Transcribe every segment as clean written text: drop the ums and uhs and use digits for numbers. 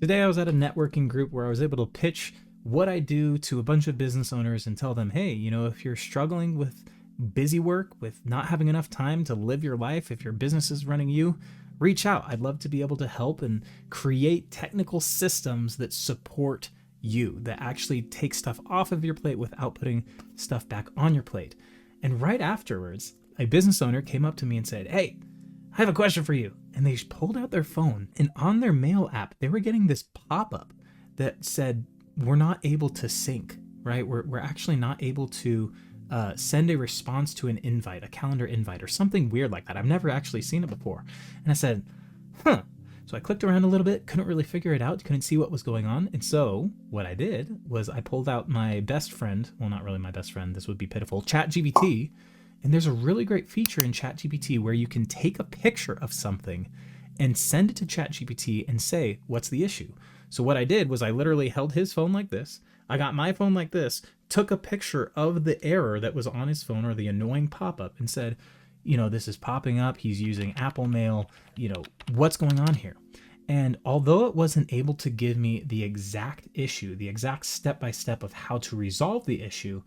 Today I was at a networking group where I was able to pitch what I do to a bunch of business owners and tell them, hey, if you're struggling with busy work, with not having enough time to live your life, if your business is running you, reach out. I'd love to be able to help and create technical systems that support you, that actually take stuff off of your plate without putting stuff back on your plate. And right afterwards, a business owner came up to me and said, hey, I have a question for you. And they pulled out their phone, and on their mail app, they were getting this pop up that said, we're not able to sync, right? We're actually not able to send a response to an invite, a calendar invite, or something weird like that. I've never actually seen it before. And I said, huh. So I clicked around a little bit, couldn't really figure it out, couldn't see what was going on. And so what I did was I pulled out my best friend, well, not really my best friend, this would be pitiful, ChatGPT. And there's a really great feature in ChatGPT where you can take a picture of something and send it to ChatGPT and say, what's the issue? So what I did was I literally held his phone like this. I got my phone like this, took a picture of the error that was on his phone or the annoying pop-up and said, this is popping up. He's using Apple Mail. What's going on here? And although it wasn't able to give me the exact issue, the exact step-by-step of how to resolve the issue,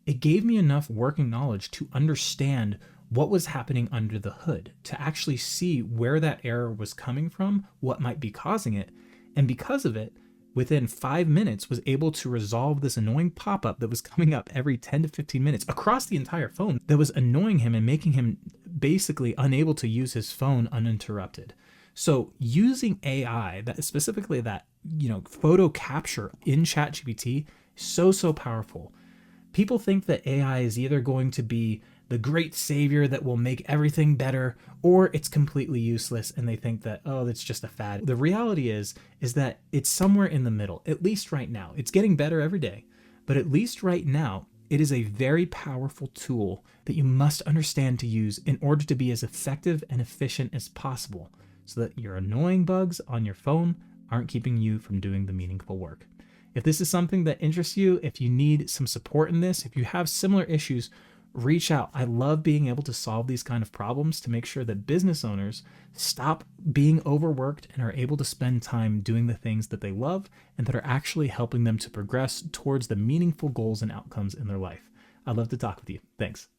it gave me enough working knowledge to understand what was happening under the hood, to actually see where that error was coming from, what might be causing it. And because of it, within 5 minutes was able to resolve this annoying pop-up that was coming up every 10 to 15 minutes across the entire phone that was annoying him and making him basically unable to use his phone uninterrupted. So using AI, specifically that photo capture in ChatGPT, so powerful. People think that AI is either going to be the great savior that will make everything better, or it's completely useless and they think that, oh, that's just a fad. The reality is that it's somewhere in the middle, at least right now. It's getting better every day, but at least right now, it is a very powerful tool that you must understand to use in order to be as effective and efficient as possible so that your annoying bugs on your phone aren't keeping you from doing the meaningful work. If this is something that interests you, if you need some support in this, if you have similar issues, reach out. I love being able to solve these kind of problems to make sure that business owners stop being overworked and are able to spend time doing the things that they love and that are actually helping them to progress towards the meaningful goals and outcomes in their life. I'd love to talk with you. Thanks.